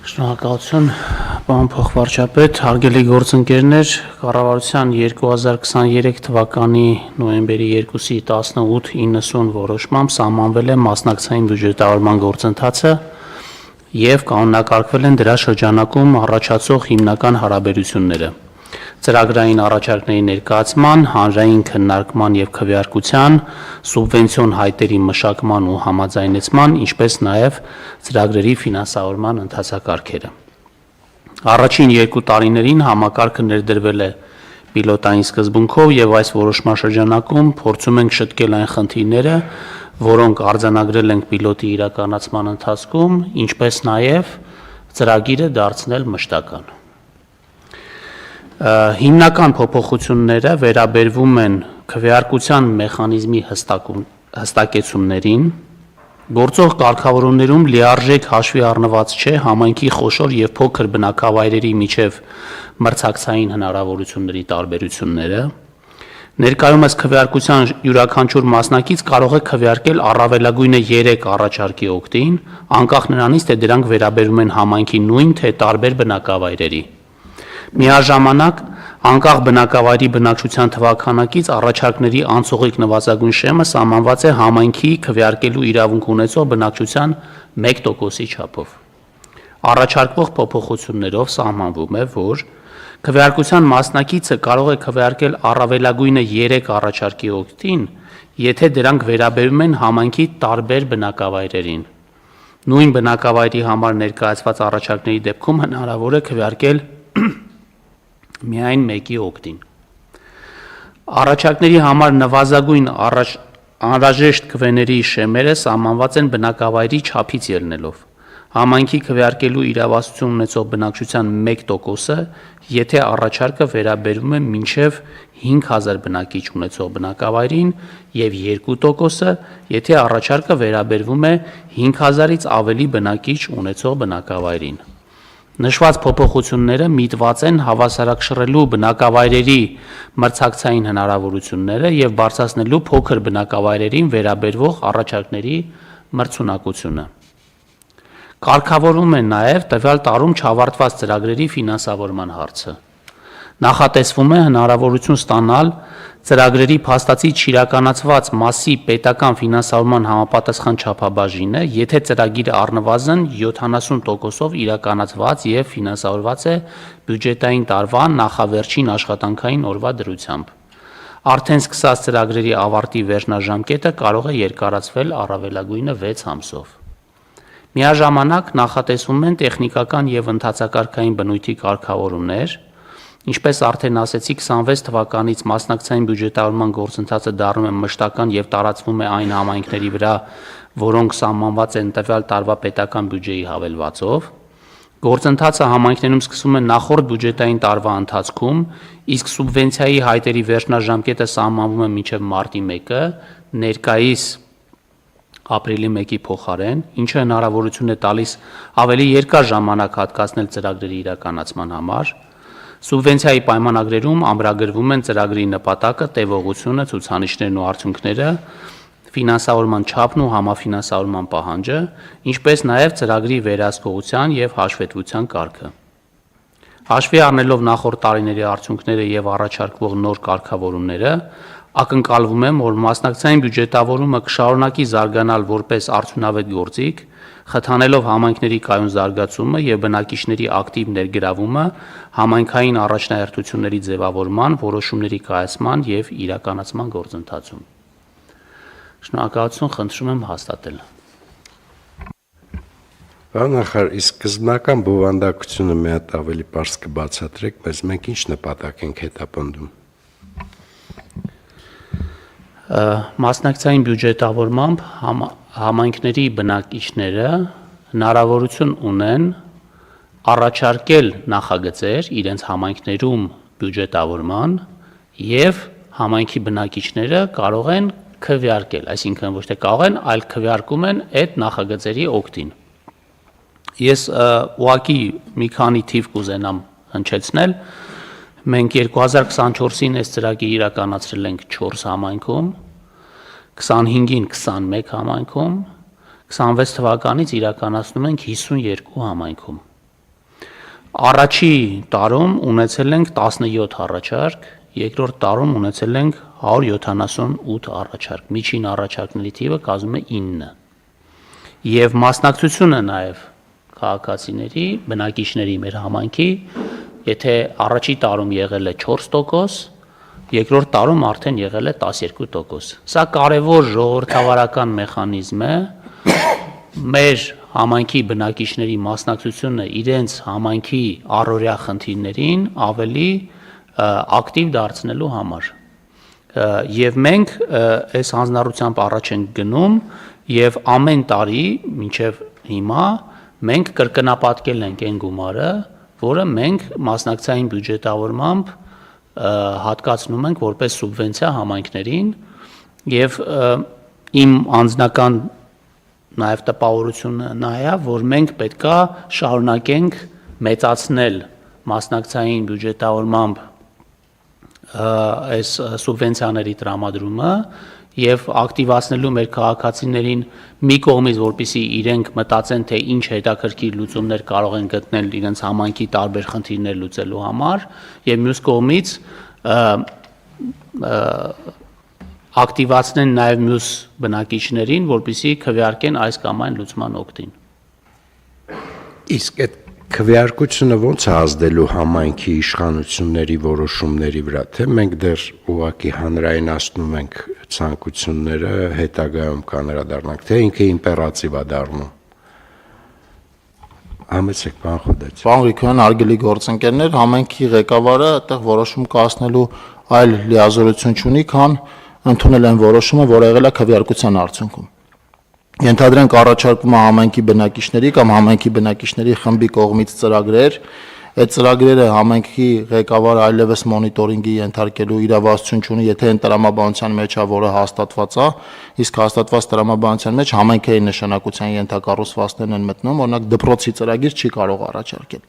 Շնորհակալություն, պարոն փոխվարչապետ, հարգելի գործընկերներ, կառավարության 2023 թվականի նոյեմբերի 2-ի 18:90 որոշմամբ սահմանվել է մասնակցային բյուջետավորման գործընթացը եւ կանոնակարգվել են դրա շրջանակում առաջացող հիմնական հարաբերությունները։ Ծրագրային առաջարկների ներկայացման, հանրային քննարկման եւ քվեարկության, սուբվենցիոն հայտերի մշակման ու համաձայնեցման, ինչպես նաեւ ծրագրերի ֆինանսավորման ընթացակարգերը։ Առաջին 2 տարիներին համակարգը ներդրվել է պիլոտային սկզբունքով եւ այս որոշմաշրջանակում փորձում ենք շտկել այն խնդիրները, որոնք արձանագրել ենք պիլոտի իրականացման ընթացքում, ինչպես նաեւ ծրագիրը դարձնել մշտական։ Հիմնական փոփոխությունները վերաբերվում են քվեարկության մեխանիզմի հստակեցումներին, գործող կարգավորումներում լիարժեք հաշվի առնված չէ համայնքի խոշոր եւ փոքր բնակավայրերի միջև մրցակցային հնարավորությունների տարբերությունները, ներկայումս քվեարկության յուրաքանչյուր մասնակից կարող է քվեարկել առավելագույնը 3 առաջարկի օգտին, անկախ նրանից, թե դրանք վերաբերում են համայնքի նույն թե տարբեր բնակավայրերի։ Միաժամանակ, անկախ բնակավայրի բնակչության թվաքանակից առաջարկների անցողիկ նվազագույն շեմը սահմանված է համայնքի քվեարկելու իրավունք ունեցող բնակչության 1%-ի չափով։ Առաջարկվող փոփոխություններով սահմանվում է, որ քվեարկության մասնակիցը կարող է քվեարկել առավելագույնը 3 առաջարկի օգտին, եթե դրանք վերաբերում են համայնքի տարբեր բնակավայրերին։ Նույն բնակավայրի համար ներկայացված առաջարկների դեպքում հնարավոր է քվեարկել միայն մեկի օգտին։ Առաջարկների համար նվազագույն անհրաժեշտ քվեների շեմերը սահմանված են բնակավայրի չափից ելնելով։ Համայնքի քվեարկելու իրավասություն ունեցող բնակչության 1%-ը, եթե առաջարկը վերաբերում է մինչև 5000 բնակիչ ունեցող բնակավայրին, եւ 2%-ը, եթե առաջարկը վերաբերվում է 5000-ից ավելի բնակիչ ունեցող բնակավայրին։ Նշված փոփոխությունները միտված են հավասարակշռելու բնակավայրերի մրցակցային հնարավորությունները եւ բարձրացնելու փոքր բնակավայրերին վերաբերվող առաջարկների մրցունակությունը։ Կարգավորվում է նաեւ տվյալ տարում չավարտված ծրագրերի ֆինանսավորման հարցը։ Նախատեսվում է հնարավորություն ստանալ ծրագրերի փաստացի չիրականացված մասի պետական ֆինանսավորման համապատասխան չափաբաժինը, եթե ծրագիրը առնվազն 70%-ով իրականացված եւ ֆինանսավորված է բյուջետային տարվա նախավերջին աշխատանքային օրվա դրությամբ։ Արդեն սկսած ծրագրերի ավարտի վերջնաժամկետը կարող է երկարացվել առավելագույնը 6 ամսով։ Միաժամանակ նախատեսվում են տեխնիկական եւ ընթացակարգային բնույթի կարգավորումներ, ինչպես արդեն ասեցի, 26 թվականից մասնակցային բյուջետավորման գործընթացը դառնում է մշտական եւ տարածվում է այն համայնքների վրա, որոնք սահմանված են տվյալ տարվա պետական բյուջեի հավելվածով։ Գործընթացը համայնքներում սկսվում է նախորդ բյուջետային տարվա ընթացքում, իսկ սուբվենցիայի հայտերի վերջնաժամկետը սահմանվում է մինչև մարտի 1-ը, ներկայիս ապրիլի 1-ի փոխարեն, ինչը հնարավորություն է տալիս ավելի երկար ժամանակ հատկացնել ծրագրերի իրականացման համար։ Սուբվենցիայի պայմանագրերում ամրագրվում են ծրագրի նպատակը, տևողությունը, ցուցանիշներն ու արդյունքները, ֆինանսավորման չափն ու համաֆինանսավորման պահանջը, ինչպես նաև ծրագրի վերահսկողության եւ հաշվետվության կարգը։ Հաշվի առնելով նախորդ տարիների արդյունքները եւ առաջարկվող նոր կարգավորումները, ակնկալվում է, որ մասնակցային բյուջետավորումը կշարունակի զարգանալ որպես արդյունավետ գործիք, խթանելով համայնքների կայուն զարգացումը եւ բնակիչների ակտիվ ներգրավումը համայնքային առաջնահերթությունների ձևավորման, որոշումների կայացման եւ իրականացման գործընթացում։ Շնորհակալություն, խնդրում եմ հաստատել։ Նախարար, իսկ սկզբնական բովանդակությունը մի հատ ավելի պարզ կբացատրեք, բայց մենք ինչ նպատակ ենք հետապնդում։ Մասնակցային բյուջետավորմամբ համայնքների բնակիչները հնարավորություն ունեն առաջարկել նախագծեր իրենց համայնքներում բյուջետավորման եւ համայնքի բնակիչները կարող են քվեարկել, այսինքն ոչ թե կարող են, այլ քվեարկում են այդ նախագծերի օգտին։ Ես ուղղակի մի քանի թիվ կուզենամ հնչեցնել։ Մենք 2024-ին այս ծրագիրը իրականացրել ենք 4 համայնքում, 25-ին 21 համայնքում, 26 թվականից իրականացնում ենք 52 համայնքում։ Առաջի տարում ունեցել ենք 17 առաջարկ, երկրորդ տարում ունեցել ենք 178 առաջարկ, միջին առաջարկների թիվը կազմում է 9։ Եվ մասնակցությունը նաև քաղաքացիների, բնակիչների մեր համայնքի, եթե առաջի տարում եղել է 4%, երկրորդ տարում արդեն եղել է 12%։ Սա կարևոր ժողովրդավարական մեխանիզմ է, մեր համայնքի բնակիչների մասնակցությունը իրենց համայնքի առօրյա խնդիրներին ավելի ակտիվ դարձնելու համար։ Եվ մենք այս հանձնառությամբ առաջ ենք գնում եւ ամեն տարի մինչև հիմա մենք կրկնապատկել ենք այն գումարը, որը մենք մասնակցային բյուջետավորմամբ հատկացնում ենք որպես սուբվենցիա համայնքներին եւ իմ անձնական նաև տպավորությունը նա է, որ մենք պետքա շարունակենք մեծացնել մասնակցային բյուջետավորմամբ այս սուբվենցիաների տրամադրումը եւ ակտիվացնելու մեր քաղաքացիներին մի կողմից, որպեսզի իրենք մտածեն, թե ինչ հետաքրքիր լուծումներ կարող են գտնել իրենց համայնքի տարբեր խնդիրներ լուծելու համար, եւ մյուս կողմից ակտիվացնեն նաև մյուս բնակիչներին, որպեսզի քվեարկեն այս կամ այն լուծման օգտին։ Իսկ այդ քվեարկությունը ո՞նց է ազդելու համայնքի իշխանությունների որոշումների վրա, թե մենք դեռ ուղղակի հանրայնացնում ենք ցանկությունները, հետագայում կանրադառնանք, թե ինքը իմպերատիվ է դառնում։ Համեցեք, պարոն Խոդաց։ Պարոն Գրիգորյան, արգելի գործընկերներ, համայնքի ղեկավարը այդտեղ որոշում կայացնելու այլ լիազորություն չունի, քան ընդունել այն որոշումը, որը եղել է քվեարկության արդյունքում։ Ենթադրենք առաջարկվում է համայնքի բնակիչների կամ համայնքի բնակիչների խմբի կողմից ծրագրեր, այդ ծրագրերը համայնքի ղեկավարը այլևս մոնիտորինգի ենթարկելու իրավասություն չունի, եթե այն տրամաբանության մեջ է, որը հաստատված է, իսկ հաստատված տրամաբանության մեջ համայնքերի նշանակության ենթակառուցվածքներն են մտնում, օրինակ դպրոցի ծրագիր չի կարող առաջարկել։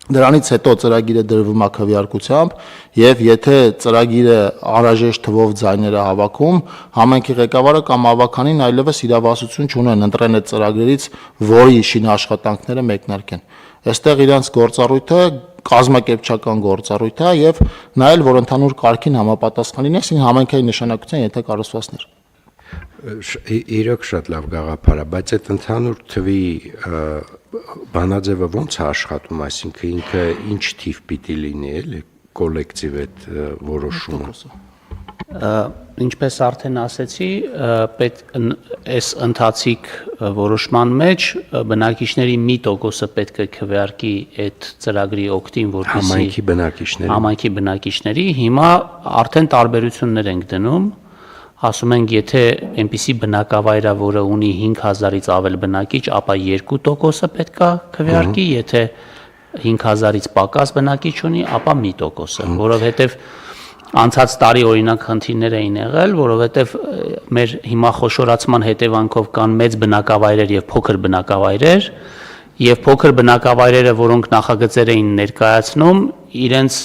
Դրանից հետո ծրագիրը դրվում է քվեարկությամբ եւ եթե ծրագիրը անհրաժեշտ թվով ձայներ է հավաքում, համայնքի ղեկավարը կամ ավականին այլևս իրավասություն չունեն ընտրեն այդ ծրագրերից որի շինի աշխատանքները մեկնարկեն։ Այստեղ իրանց գործառույթը կազմակերպչական գործառույթ է եւ նայել, որ ընդհանուր կարգին համապատասխան լինի, այսինքն համայնքերի նշանակության ենթակառուցվածքներ։ Իրոք շատ լավ գաղափար է, բայց այդ ընդհանուր թվի բանաձևը ո՞նց է աշխատում, այսինքն ինքը ինչ թիվ պիտի լինի, էլի կոլեկտիվ այդ որոշումը։ Ինչպես արդեն ասեցի, այս ընթացիկ որոշման մեջ բնակիչների 1%-ը պետք է քվեարկի այդ ծրագրի օգտին, որպեսզի համայնքի բնակիչների, հիմա արդեն տարբերություններ ենք դնում, ասում ենք, եթե այնպիսի բնակավայր է, որը ունի 5000-ից ավել բնակիչ, ապա 2%-ը պետք է քվեարկի, եթե 5000-ից պակաս բնակիչ ունի, ապա 1%-ը, որովհետև անցած տարի օրինակ խնդիրներ էին եղել, որովհետև մեր հիմա խոշորացման հետևանքով կան մեծ բնակավայրեր եւ փոքր բնակավայրեր, եւ փոքր բնակավայրերը, որոնք նախագծեր էին ներկայացնում, իրենց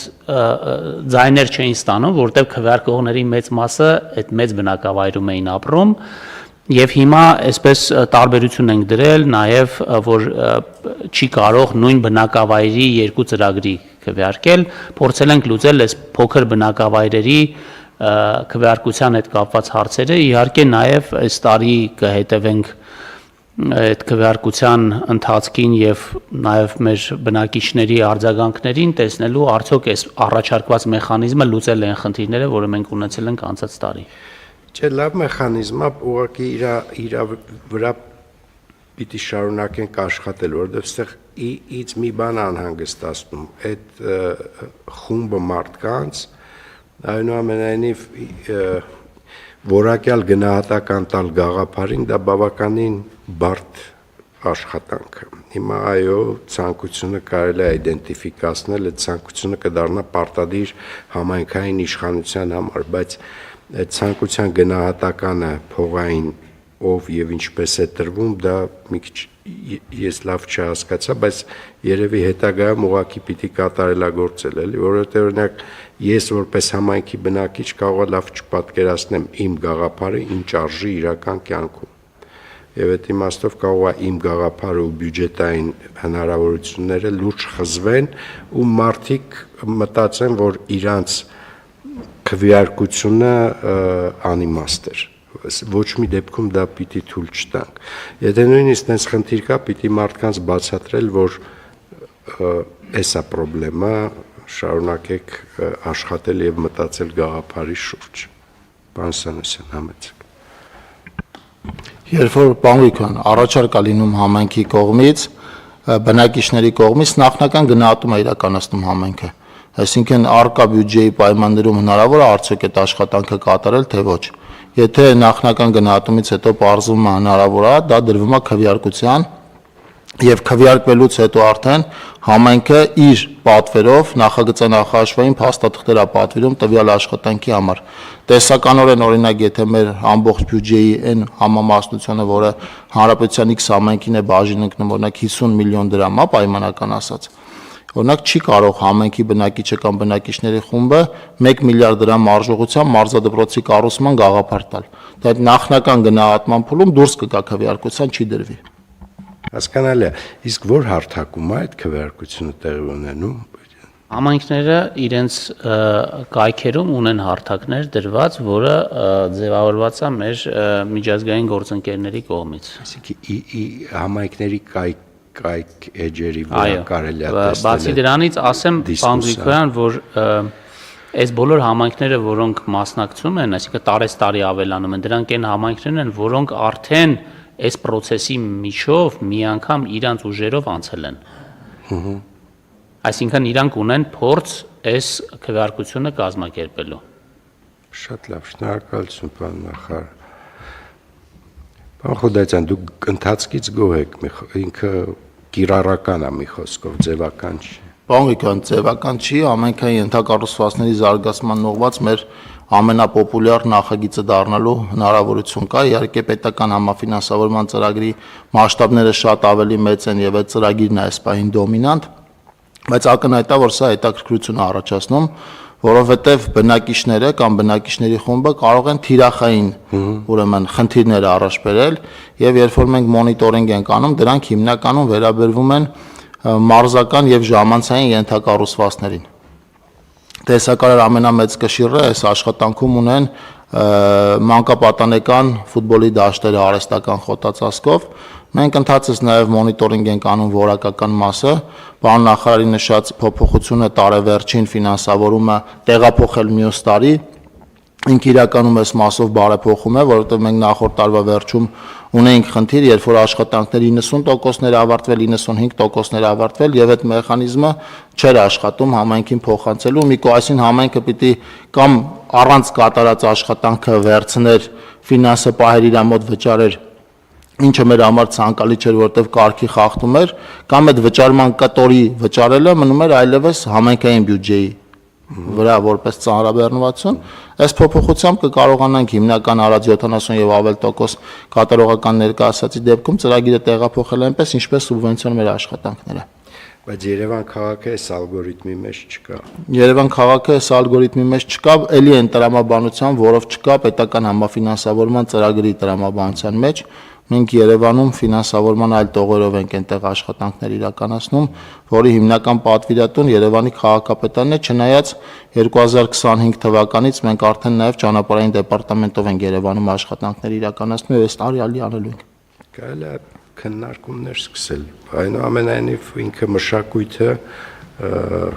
ձայներ չէին ստանում, որտեղ քվեարկողների մեծ մասը այդ մեծ բնակավայրում էին ապրում, եւ հիմա այսպես տարբերություն ենք դրել, նաեւ որ չի կարող նույն բնակավայրի երկու ծրագրի քվեարկել, փորձել ենք լուծել այս փոքր բնակավայրերի քվեարկության հետ կապված հարցերը, իհարկե նաեւ այս տարի կհետևենք այդ քվեարկության ընթացքին եւ նաեւ մեր բնակիչների արձագանքներին տեսնելու արդյոք այս առաջարկված մեխանիզմը լուծել է այն խնդիրները, որը մենք ունեցել ենք անցած տարի։ Չէ, լավ մեխանիզմ է, ուղղակի իր վրա պիտի շարունակենք աշխատել, որովհետեւ այստեղ ից մի բան անհանգստացնում, այդ խումբը մարդկանց այնուամենայնիվ որակյալ գնահատական տալ գաղափարին դա բավականին բարդ աշխատանք է։ Հիմա այո, ցանկությունը կարելի է իդենտիֆիկացնել, այդ ցանկությունը կդառնա պարտադիր համայնքային իշխանության համար, բայց այդ ցանկության գնահատականը փողային ով եւ ինչպես է տրվում, դա մի քիչ ես լավ չհասկացա, բայց երևի հետագայում ուղղակի պիտի կատարելագործել, էլի, որովհետեւ օրինակ ես որպես համայնքի բնակիչ կարող եմ լավ չպատկերացնեմ իմ գաղափարը ինչ արժի իրական կյանքում։ եւ այդ իմաստով կարող է իմ գաղափարը ու բյուջետային հնարավորությունները լուրջ խզվեն ու մարդիկ մտածեն, որ իրանց քվեարկությունը անիմաստ է։ Ոչ մի դեպքում դա պիտի թույլ չտանք։ Եթե նույնիսկ այնպես խնդիր կա, պիտի մարդկանց բացատրել, որ էսա պրոբլեմա, շարունակեք աշխատել եւ մտածել գաղափարի շուրջ։ Պարոն Սանասյան, համեցեք։ Երբ որ բանկան առաջարկ է լինում համայնքի կողմից, բնակիչների կողմից նախնական գնահատում է իրականացնում համայնքը։ Այսինքն արկա բյուջեի պայմաններում հնարավոր է արդյոք այդ աշխատանքը կատարել, թե ոչ։ Եթե նախնական գնահատումից հետո պարզվում է հնարավոր է, դա դրվում է քվեարկության եւ քվեարկվելուց հետո արդեն համայնքը իր պատվերով նախագծանախաշվային փաստաթղթեր է պատվիրում տվյալ աշխատանքի համար։ Տեսականորեն օրինակ, եթե մեր ամբողջ բյուջեի այն համամասնությունը, որը հանրապետության X համայնքին է բաժին ընկնում, օրինակ 50 միլիոն դրամ է պայմանական ասած, օրինակ չի կարող համայնքի բնակիչը կամ բնակիչների խումբը 1 միլիարդ դրամ արժողությամբ մարզադպրոցի կառուցման գաղափար տալ։ Դա այդ նախնական գնահատման փուլում դուրս կգա քվեարկության չի դրվի։ Հասկանալի է, իսկ որ հարթակում է այդ քվեարկությունը տեղի ունենում։ Համայնքները իրենց կայքերում ունեն հարթակներ դրված, որը ձևավորված է մեր միջազգային գործընկերների կողմից։ Այսինքն համայնքների կայք էջերի վրա կարելի է տեսնել։ Բացի դրանից ասեմ, պարոն Գրիգորյան, որ այս բոլոր համայնքները, որոնք մասնակցում են, այսինքն տարեստարի ավելանում են, դրանք այն համայնքներն են, որոնք արդեն այս process-ի միջով մի անգամ իրանց ուժերով անցել են։ Այսինքն իրանք ունեն փորձ այս քվեարկությունը կազմակերպելու։ Շատ լավ, շնորհակալություն, պարոն նախարար։ Պարոն Խուդայցյան, դուք ընթացքից գոհ եք, ինքը կիրառական է մի խոսքով, ձևական չի։ Բանկան ձևական չի, ամենքային ենթակառուցվածքների զարգացման ուղղված մեր ամենապոպուլյար նախագիծը դառնալու հնարավորություն կա։ Իհարկե պետական համաֆինանսավորման ծրագրի մասշտաբները շատ ավելի մեծ են եւ այդ ծրագիրն է այս պահին դոմինանտ, բայց ակնհայտ է, որ սա հետաքրքրություն է առաջացնում, որովհետեւ բնակիչները կամ բնակիչների խումբը կարող են թիրախային ուրեմն խնդիրներ առաջ բերել եւ երբ որ մենք մոնիտորինգ ենք անում, դրանք հիմնականում վերաբերվում են մարզական եւ ժամանցային ենթակառուցվածքներին։ Տեսակարար ամենամեծ կշիռը այս աշխատանքում ունեն մանկապատանեկան ֆուտբոլի դաշտերը արհեստական խոտածածկով։ Մենք ընթացս նաև մոնիտորինգ ենք անում որակական մասը, պարոն նախարարի նշած փոփոխությունը տարեվերջին ֆինանսավորումը տեղափոխել մյուս տարի, ինք իրականում այս մասով բարեփոխում է, որովհետև մենք նախորդ տարվա վերջում ունեինք խնդիր, երբ որ աշխատանքների 90%-ները ավարտվել, 95%-ները ավարտվել եւ այդ մեխանիզմը չէր աշխատում համայնքին փոխանցելու։ Մի կողմին համայնքը պիտի կամ առանց կատարած աշխատանքը վերցներ, ֆինանսը պահեր իր մոտ վճարեր, ինչը մեր համար ցանկալի չէր, որովհետև կարգի խախտում էր, կամ այդ վճարման կտորի վճարելը մնում էր այլևս համայնքային բյուջեի վրա որպես ծանրաբեռնվածություն, այս փոփոխությամբ կկարողանանք հիմնական արած 70 եւ ավել տոկոս կատարողական ներկայացածի դեպքում ծրագիրը տեղափոխել այնպես, ինչպես սուբվենցիոն մեր աշխատանքները։ Բայց Երևան քաղաքը այս ալգորիթմի մեջ չկա։ Երևան քաղաքը այս ալգորիթմի մեջ չկա, ելի են տրամաբանության, որով չկա պետական համաֆինանսավորման ծրագրի տրամաբանության մեջ։ Մենք Երևանում ֆինանսավորման այլ տողերով ենք այնտեղ աշխատանքներ իրականացնում, որի հիմնական պատվիրատուն Երևանի քաղաքապետարն է, չնայած 2025 թվականից մենք արդեն նաև ճանապարհային դեպարտամենտով ենք Երևանում աշխատանքներ իրականացնում եւ այս տարի ալի անելու ենք։ Կարելի է քննարկումներ սկսել։ Այնուամենայնիվ ինքը մշակույթը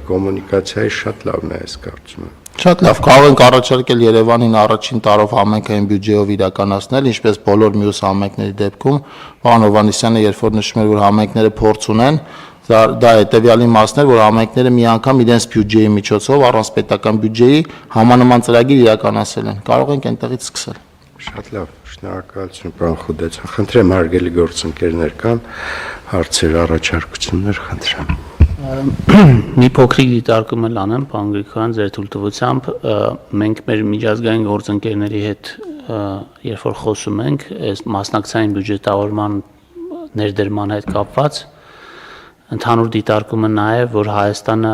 կոմունիկացիայի շատ լավն է, այս կարծում եմ։ Շատ լավ, կարող ենք առաջարկել Երևանին առաջին տարով համայնքային բյուջեով իրականացնել, ինչպես բոլոր մյուս համայնքների դեպքում։ Պարոն Հովհաննիսյանը երբ որ նշում էր, որ համայնքները փորձ ունեն, դա հետեւյալի մասն էր, որ համայնքները մի անգամ իրենց բյուջեի միջոցով առանց պետական բյուջեի համանման ծրագիր իրականացել են։ Կարող ենք այնտեղից սկսել։ Շատ լավ, շնորհակալություն, պարոն Խուդայցյան։ Խնդրեմ, հարգելի գործընկերներ կան, հարցեր, առաջարկություններ, խնդրեմ։ Մի փոքրիկ դիտարկում էլ անեմ, պարոն Գրիգորյան, ձեր թույլտվությամբ, մենք մեր միջազգային գործընկերների հետ երբ որ խոսում ենք, այս մասնակցային բյուջետավորման ներդրման հետ կապված, ընդհանուր դիտարկումը նա է, որ Հայաստանը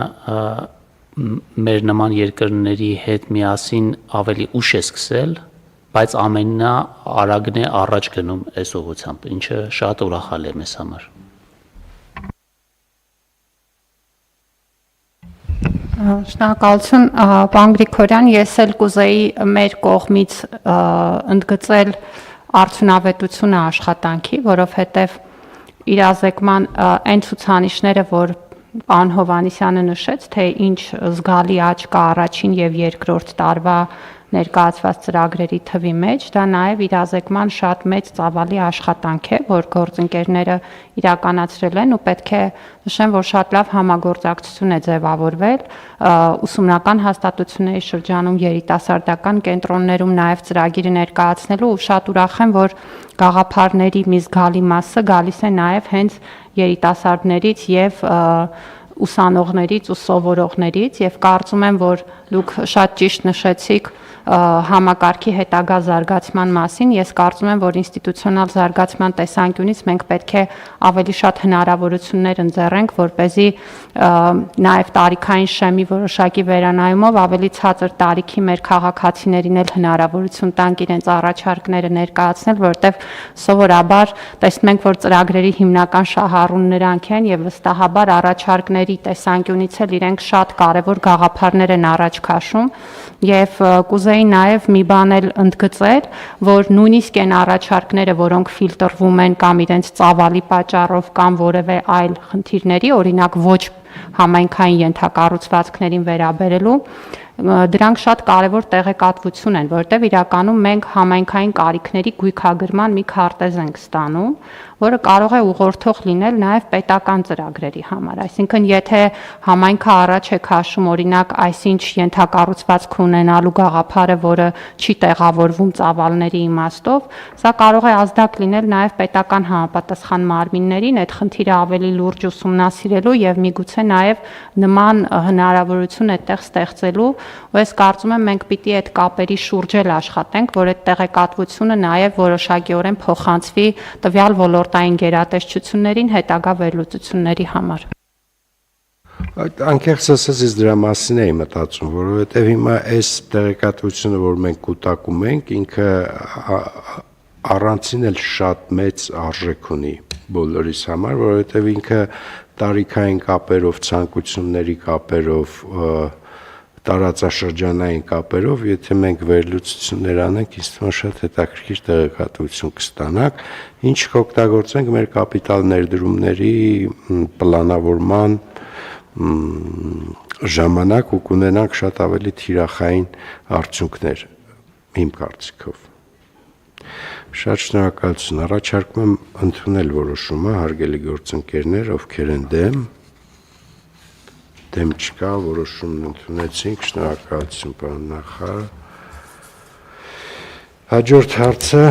մեր նման երկրների հետ միասին ավելի ուշ է սկսել բայց ամենաարագն է առաջ գնում այս ուղղությամբ, ինչը շատ ուրախալի է մեզ համար։ Շնորհակալություն, պարոն Գրիգորյան, ես էլ կուզեի մեր կողմից ընդգծել արդյունավետությունը աշխատանքի, որովհետև իրազեկման այն ցուցանիշները, որ պարոն Հովհաննիսյանը նշեց, թե ինչ զգալի աճ կա առաջին եւ երկրորդ տարվա ներկայացված ծրագրերի թվի մեջ, դա նաև իրազեկման շատ մեծ ծավալի աշխատանք է, որ գործընկերները իրականացրել են ու պետք է նշեմ, որ շատ լավ համագործակցություն է ձևավորվել ուսումնական հաստատությունների շրջանում, երիտասարդական կենտրոններում նաև ծրագիրը ներկայացնելու ու շատ ուրախ եմ, որ գաղափարների մի զգալի մասը գալիս է նաև հենց երիտասարդներից եւ ուսանողներից ու սովորողներից եւ կարծում եմ, որ դուք շատ ճիշտ նշեցիք համակարգի հետագա զարգացման մասին, ես կարծում եմ, որ ինստիտուցիոնալ զարգացման տեսանկյունից մենք պետք է ավելի շատ հնարավորություններ ընձեռենք, որպեսզի նաև տարիքային շեմի որոշակի վերանայումով ավելի ցածր տարիքի մեր քաղաքացիներին էլ հնարավորություն տանք իրենց առաջարկները ներկայացնել, որովհետև սովորաբար տեսնում ենք, որ ծրագրերի հիմնական շահառուն նրանք են եւ վստահաբար առաջարկների տեսանկյունից էլ իրենք շատ կարեւոր գաղափարներ են առաջ քաշում եւ կուզեի նաև մի բան էլ ընդգծել, որ նույնիսկ այն առաջարկները, որոնք ֆիլտրվում են կամ իրենց ծավալի պատճառով կամ որևէ այլ խնդիրների, օրինակ ոչ համայնքային ենթակառուցվածքներին վերաբերելու, դրանք շատ կարևոր տեղեկատվություն են, որովհետև իրականում մենք համայնքային կարիքների գույքագրման մի քարտեզ ենք ստանում, որը կարող է ուղղորդող լինել նաև պետական ծրագրերի համար։ Այսինքն, եթե համայնքը առաջ է քաշում, օրինակ, այսինչ ենթակառուցվածք ունենալու գաղափարը, որը չի տեղավորվում ծավալների իմաստով, սա կարող է ազդակ լինել նաև պետական համապատասխան մարմիններին այդ խնդիրը ավելի լուրջ ուսումնասիրելու եւ միգուցե նաև նման հնարավորություն այդտեղ ստեղծելու, ու ես կարծում եմ մենք պիտի այդ կապերի շուրջ էլ աշխատենք, որ այդ տեղեկատվությունը նաև որոշակիորեն փոխանցվի տվյալ ոլորտային գերատեսչություններին հետագա վերլուծությունների համար։ Անկեղծ ասած ես դրա մասին էի մտածում, որովհետև հիմա այս տեղեկատվությունը, որ մենք կուտակում ենք, ինքը առանցին էլ շատ մեծ արժեք ունի բոլորիս համար, որովհետև ինքը տարիքային կապերով, ցանկությունների կապերով, տարածաշրջանային կապերով, եթե մենք վերլուծություններ անենք, ինձ թվում է շատ հետաքրքիր տեղեկատվություն կստանանք, ինչ կօգտագործենք մեր կապիտալ ներդրումների պլանավորման ժամանակ ու կունենանք շատ ավելի թիրախային արդյունքներ, իմ կարծիքով։ Շատ շնորհակալություն, առաջարկում եմ ընդունել որոշումը, հարգելի գործընկերներ, ովքեր են դեմ չկա, որոշումն ընդունեցինք, շնորհակալություն պարոն նախարար։ Հաջորդ հարցը